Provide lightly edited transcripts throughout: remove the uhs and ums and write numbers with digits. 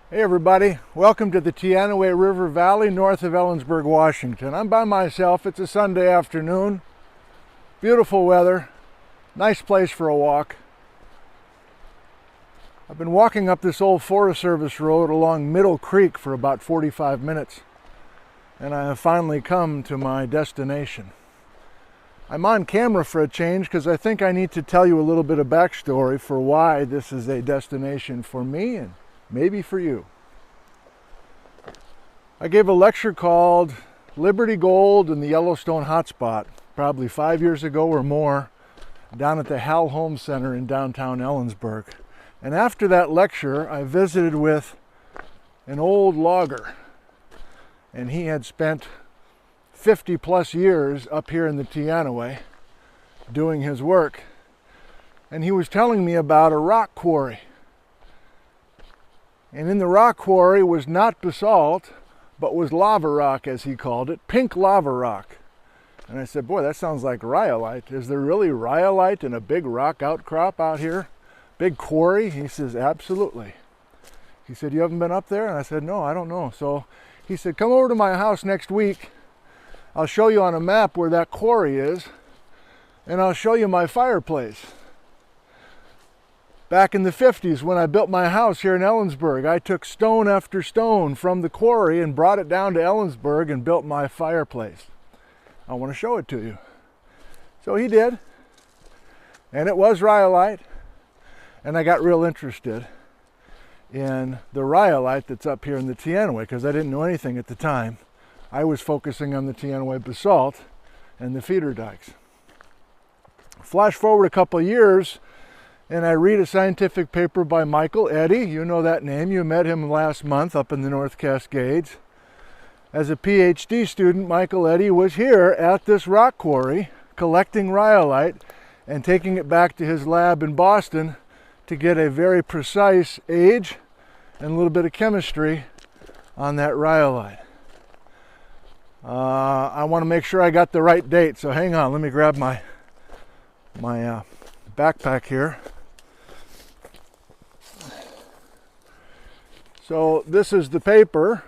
Hey everybody, welcome to the Teanaway River Valley north of Ellensburg, Washington. I'm by myself. It's a Sunday afternoon. Beautiful weather. Nice place for a walk. I've been walking up this old Forest Service road along Middle Creek for about 45 minutes, and I have finally come to my destination. I'm on camera for a change because I think I need to tell you a little bit of backstory for why this is a destination for me and maybe for you. I gave a lecture called Liberty Gold and the Yellowstone Hotspot probably 5 years ago or more down at the Hal Holmes Center in downtown Ellensburg. And after that lecture, I visited with an old logger, and he had spent 50 plus years up here in the Teanaway doing his work. And he was telling me about a rock quarry. And in the rock quarry was not basalt, but was lava rock, as he called it, pink lava rock. And I said, boy, that sounds like rhyolite. Is there really rhyolite in a big rock outcrop out here? Big quarry? He says, absolutely. He said, you haven't been up there? And I said, no, I don't know. So he said, come over to my house next week. I'll show you on a map where that quarry is, and I'll show you my fireplace. Back in the 50s, when I built my house here in Ellensburg, I took stone after stone from the quarry and brought it down to Ellensburg and built my fireplace. I want to show it to you. So he did, and it was rhyolite, and I got real interested in the rhyolite that's up here in the Teanaway because I didn't know anything at the time. I was focusing on the Teanaway basalt and the feeder dikes. Flash forward a couple of years, and I read a scientific paper by Michael Eddy. You know that name. You met him last month up in the North Cascades. As a PhD student, Michael Eddy was here at this rock quarry collecting rhyolite and taking it back to his lab in Boston to get a very precise age and a little bit of chemistry on that rhyolite. I want to make sure I got the right date, so hang on. Let me grab my backpack here. So this is the paper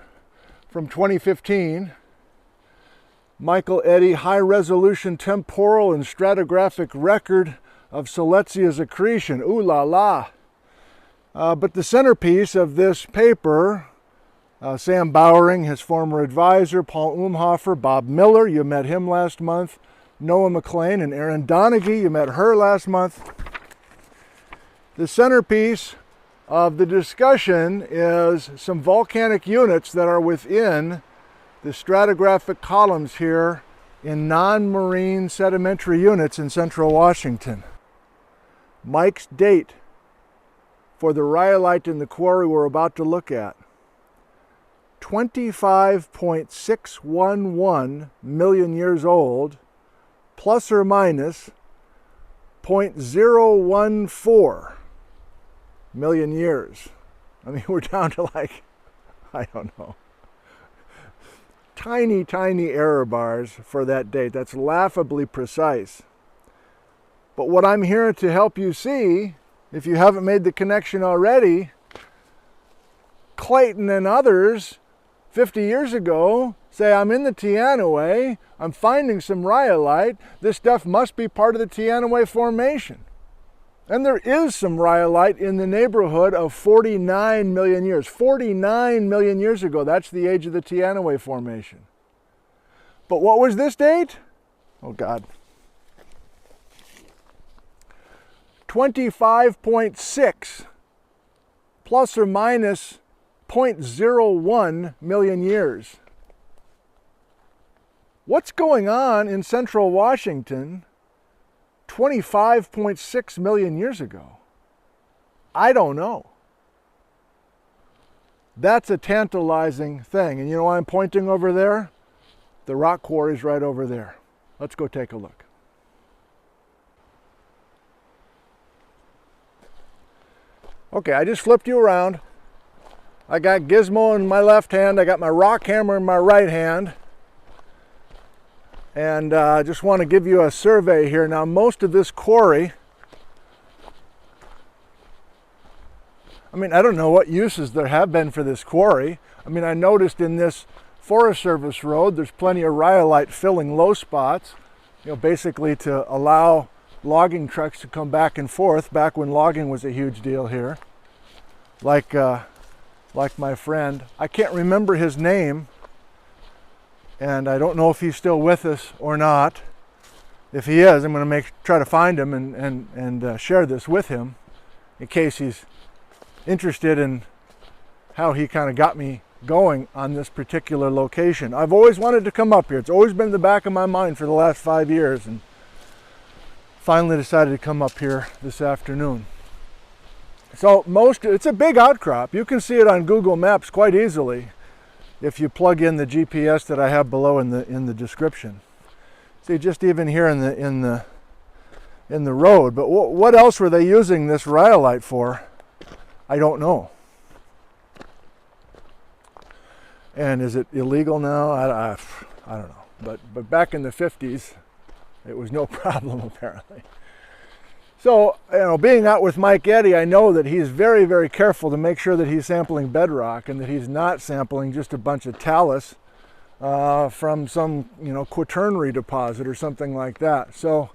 from 2015. Michael Eddy, High Resolution Temporal and Stratigraphic Record of Siletsia's Accretion. Ooh la la. But the centerpiece of this paper, Sam Bowering, his former advisor, Paul Umhofer, Bob Miller, you met him last month, Noah McLean and Erin Donaghy, you met her last month. The centerpiece of the discussion is some volcanic units that are within the stratigraphic columns here in non-marine sedimentary units in central Washington. Mike's date for the rhyolite in the quarry we're about to look at, 25.611 million years old, plus or minus 0.014 million years. I mean, we're down to like, I don't know, tiny, tiny error bars for that date. That's laughably precise. But what I'm here to help you see, if you haven't made the connection already, Clayton and others 50 years ago say, I'm in the Teanaway, I'm finding some rhyolite, this stuff must be part of the Teanaway Formation. And there is some rhyolite in the neighborhood of 49 million years. 49 million years ago, that's the age of the Teanaway Formation. But what was this date? Oh God. 25.6 plus or minus 0.01 million years. What's going on in central Washington 25.6 million years ago? I don't know. That's a tantalizing thing. And you know why I'm pointing over there? The rock quarry's right over there. Let's go take a look. Okay, I just flipped you around. I got Gizmo in my left hand, I got my rock hammer in my right hand. And I just want to give you a survey here. Now, most of this quarry I mean, I don't know what uses there have been for this quarry. I mean, I noticed in this Forest Service road, there's plenty of rhyolite filling low spots, you know, basically to allow logging trucks to come back and forth back when logging was a huge deal here. Like my friend, I can't remember his name, and I don't know if he's still with us or not. If he is, I'm going to try to find him and share this with him in case he's interested in how he kind of got me going on this particular location. I've always wanted to come up here. It's always been in the back of my mind for the last 5 years, and finally decided to come up here this afternoon. So it's a big outcrop. You can see it on Google Maps quite easily if you plug in the GPS that I have below in the description. See, just even here in the road. But what else were they using this rhyolite for? I don't know. And is it illegal now? I don't know. But back in the 50s, it was no problem apparently. So, you know, being out with Mike Eddy, I know that he's very, very careful to make sure that he's sampling bedrock and that he's not sampling just a bunch of talus from some, you know, quaternary deposit or something like that. So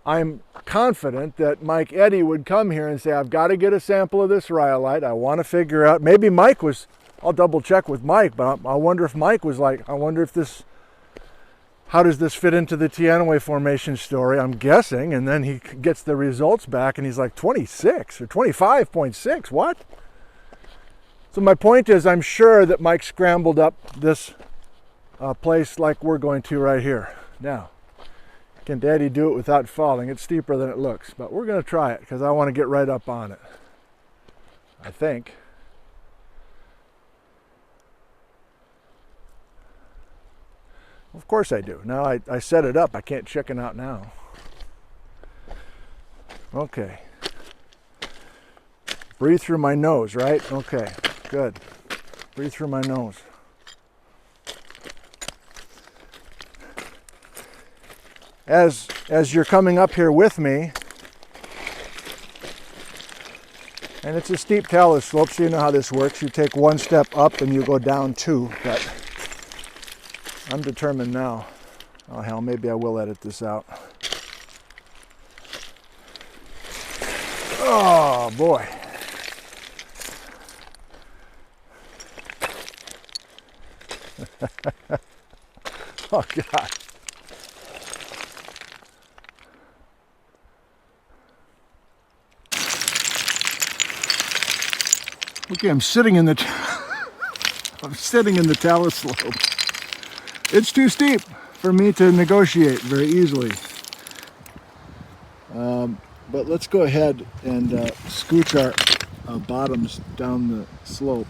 I'm confident that Mike Eddy would come here and say, I've got to get a sample of this rhyolite. I want to figure out, maybe Mike was, I'll double check with Mike, but I wonder if Mike was like, I wonder if this, how does this fit into the Teanaway Formation story? I'm guessing, and then he gets the results back and he's like 26 or 25.6, what? So my point is, I'm sure that Mike scrambled up this place like we're going to right here. Now, can Daddy do it without falling? It's steeper than it looks, but we're going to try it because I want to get right up on it, I think. Of course I do. Now I set it up. I can't chicken out now. Okay. Breathe through my nose, right? Okay, good. Breathe through my nose. As you're coming up here with me, and it's a steep talus slope, so you know how this works. You take one step up and you go down two, but I'm determined now. Oh hell, maybe I will edit this out. Oh boy. Oh God. Okay, I'm sitting in the talus slope. It's too steep for me to negotiate very easily. But let's go ahead and scooch our bottoms down the slope.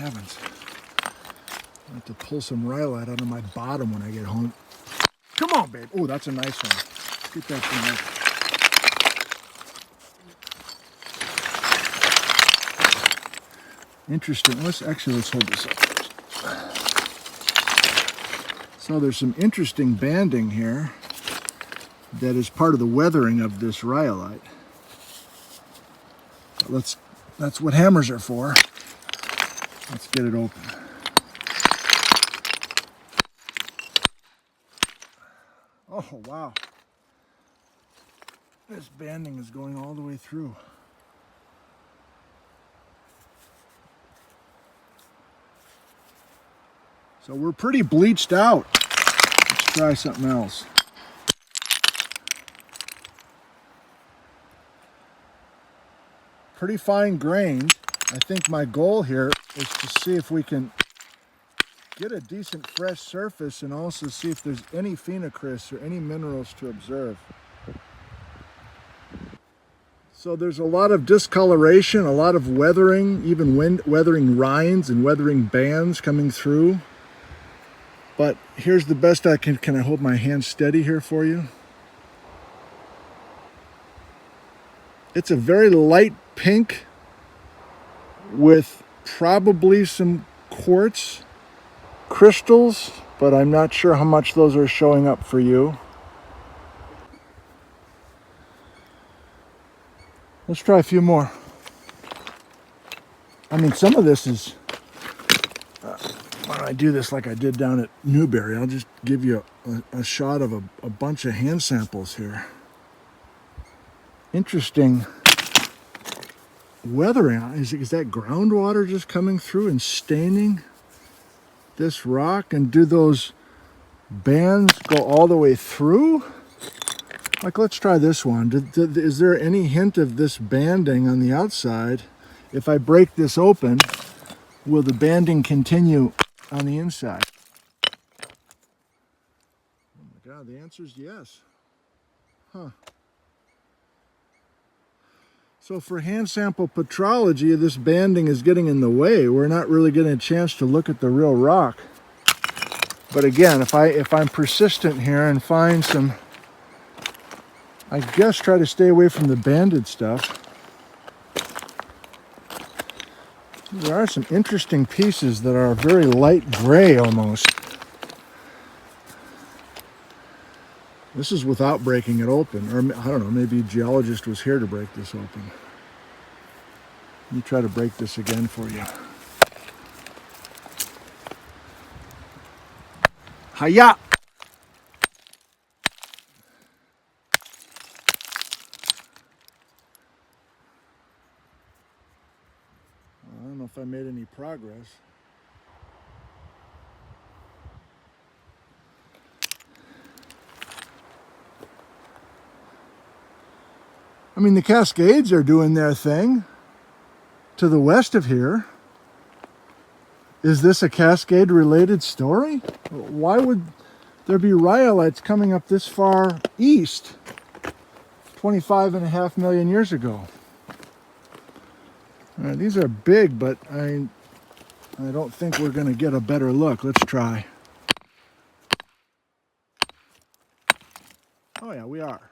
Heavens. I have to pull some rhyolite out of my bottom when I get home. Come on, babe. Oh, that's a nice one. Get that thing out. Interesting. Let's hold this up. So there's some interesting banding here that is part of the weathering of this rhyolite. That's what hammers are for. Let's get it open. Oh, wow. This banding is going all the way through. So we're pretty bleached out. Let's try something else. Pretty fine grained. I think my goal here is to see if we can get a decent fresh surface and also see if there's any phenocrysts or any minerals to observe. So there's a lot of discoloration, a lot of weathering, even weathering rinds and weathering bands coming through. But here's the best I can. Can I hold my hand steady here for you? It's a very light pink with probably some quartz crystals, but I'm not sure how much those are showing up for you. Let's try a few more. I mean, some of this is, why don't I do this like I did down at Newberry? I'll just give you a shot of a bunch of hand samples here. Interesting weathering. Is that groundwater just coming through and staining this rock? And do those bands go all the way through? Like, let's try this one. Is there any hint of this banding on the outside? If I break this open, will the banding continue on the inside? Oh my God, the answer is yes. Huh. So for hand sample petrology, this banding is getting in the way. We're not really getting a chance to look at the real rock. But again, if I'm persistent here and find some, I guess try to stay away from the banded stuff. There are some interesting pieces that are very light gray almost. This is without breaking it open, or I don't know, maybe a geologist was here to break this open. Let me try to break this again for you. Hiya! I don't know if I made any progress. I mean, the Cascades are doing their thing to the west of here. Is this a Cascade-related story? Why would there be rhyolites coming up this far east 25.5 million years ago? These are big, but I don't think we're going to get a better look. Let's try. Oh yeah, we are.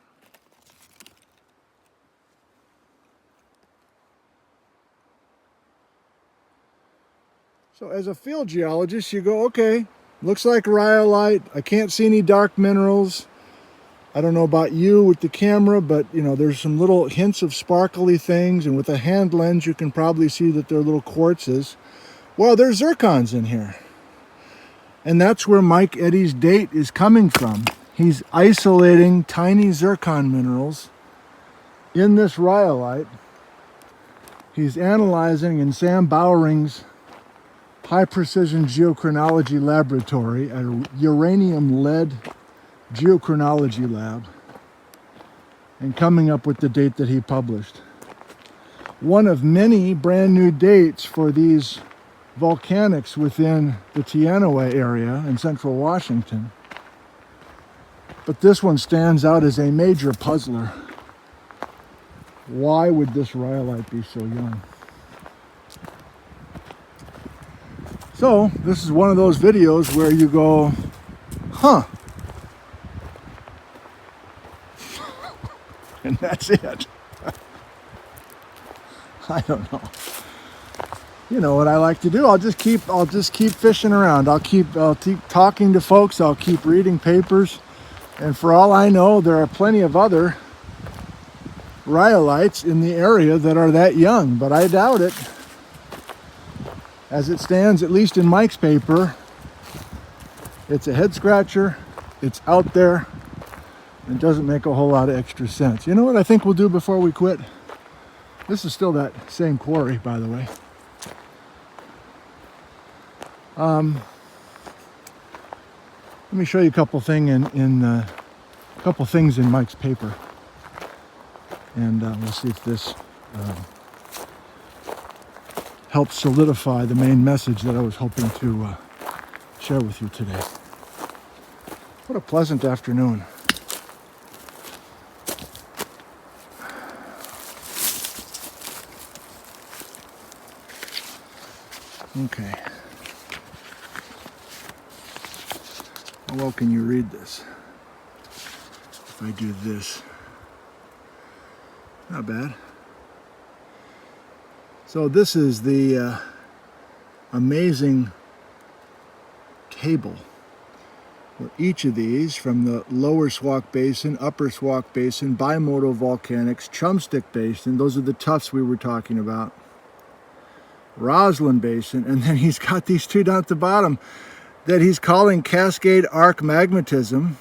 So as a field geologist, you go, okay, looks like rhyolite. I can't see any dark minerals. I don't know about you with the camera, but you know, there's some little hints of sparkly things, and with a hand lens, you can probably see that they're little quartzes. Well, there's zircons in here. And that's where Mike Eddy's date is coming from. He's isolating tiny zircon minerals in this rhyolite. He's analyzing in Sam Bowering's high-precision geochronology laboratory at a uranium-lead geochronology lab, and coming up with the date that he published. One of many brand new dates for these volcanics within the Teanaway area in central Washington. But this one stands out as a major puzzler. Why would this rhyolite be so young? So this is one of those videos where you go, huh? And that's it. I don't know. You know what I like to do? I'll just keep fishing around. I'll keep talking to folks. I'll keep reading papers. And for all I know, there are plenty of other rhyolites in the area that are that young, but I doubt it. As it stands, at least in Mike's paper, it's a head scratcher. It's out there. It doesn't make a whole lot of extra sense. You know what I think we'll do before we quit? This is still that same quarry, by the way. Let me show you a couple things in Mike's paper, and we'll see if this helps solidify the main message that I was hoping to share with you today. What a pleasant afternoon. Okay. How well can you read this? If I do this. Not bad. So this is the amazing table where each of these, from the Lower Squak Basin, Upper Squak Basin, Bimodal Volcanics, Chumstick Basin, those are the tuffs we were talking about, Roslyn Basin, and then he's got these two down at the bottom that he's calling Cascade Arc Magmatism.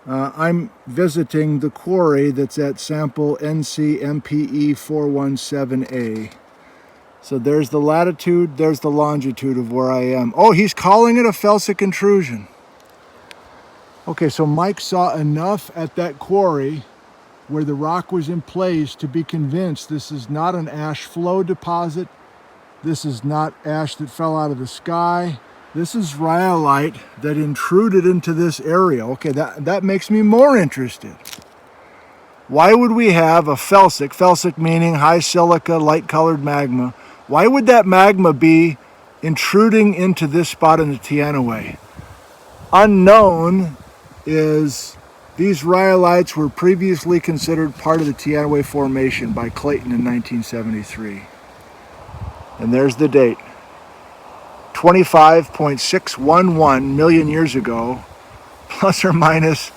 I'm visiting the quarry that's at sample NCMPE 417A. So there's the latitude, there's the longitude of where I am. Oh, he's calling it a felsic intrusion. Okay, so Mike saw enough at that quarry where the rock was in place to be convinced this is not an ash flow deposit. This is not ash that fell out of the sky. This is rhyolite that intruded into this area. Okay, that makes me more interested. Why would we have a felsic meaning high silica, light-colored magma? Why would that magma be intruding into this spot in the Teanaway? Unknown is these rhyolites were previously considered part of the Teanaway Formation by Clayton in 1973. And there's the date. 25.611 million years ago, plus or minus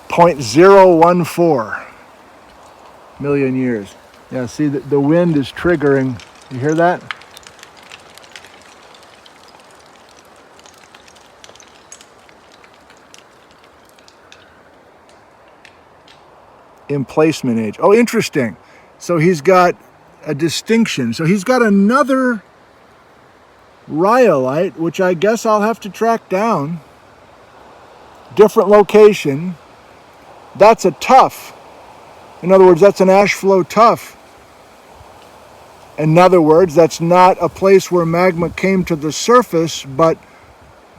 0.014 million years. Yeah, see, the wind is triggering. You hear that? Emplacement age. Oh, interesting. So he's got a distinction. So he's got another rhyolite, which I guess I'll have to track down. Different location. That's a tuff. In other words, that's an ash flow tuff. In other words, that's not a place where magma came to the surface, but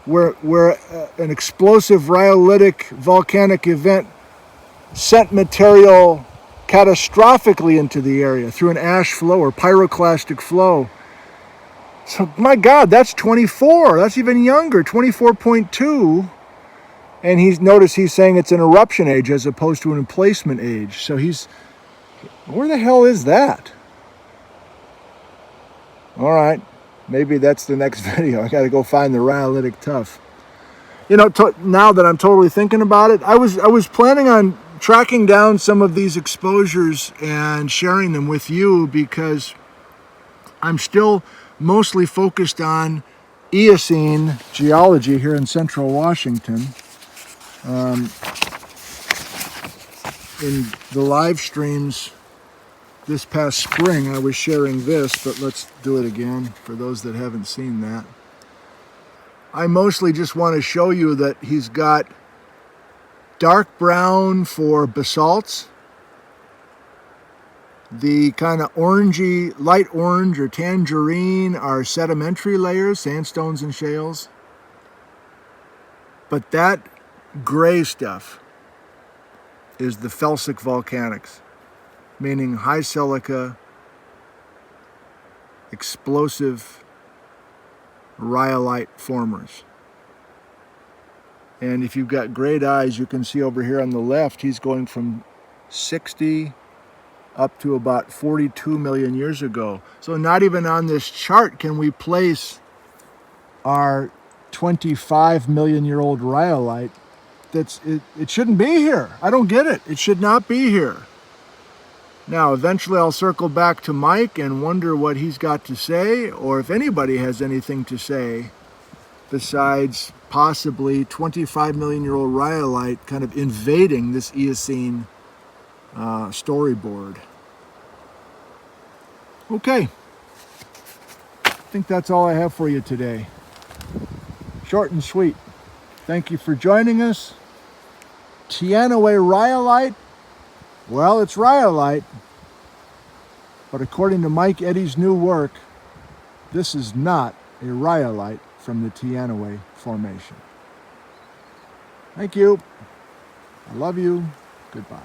where an explosive rhyolitic volcanic event sent material catastrophically into the area through an ash flow or pyroclastic flow. So, my God, that's 24. That's even younger, 24.2. And notice he's saying it's an eruption age as opposed to an emplacement age. So where the hell is that? All right, maybe that's the next video. I got to go find the rhyolitic tuff. You know, now that I'm totally thinking about it, I was planning on tracking down some of these exposures and sharing them with you because I'm still mostly focused on Eocene geology here in central Washington. In the live streams this past spring, I was sharing this, but let's do it again for those that haven't seen that. I mostly just want to show you that he's got dark brown for basalts, the kind of orangey, light orange or tangerine are sedimentary layers, sandstones and shales. But that gray stuff is the felsic volcanics, meaning high silica, explosive rhyolite formers. And if you've got great eyes, you can see over here on the left, he's going from 60 up to about 42 million years ago. So not even on this chart can we place our 25 million year old rhyolite. It shouldn't be here. I don't get it. It should not be here. Now, eventually I'll circle back to Mike and wonder what he's got to say, or if anybody has anything to say besides possibly 25 million year old rhyolite kind of invading this Eocene storyboard. Okay. I think that's all I have for you today. Short and sweet. Thank you for joining us. Teanaway rhyolite. Well, it's rhyolite, but according to Mike Eddy's new work, this is not a rhyolite from the Teanaway Formation. Thank you. I love you. Goodbye.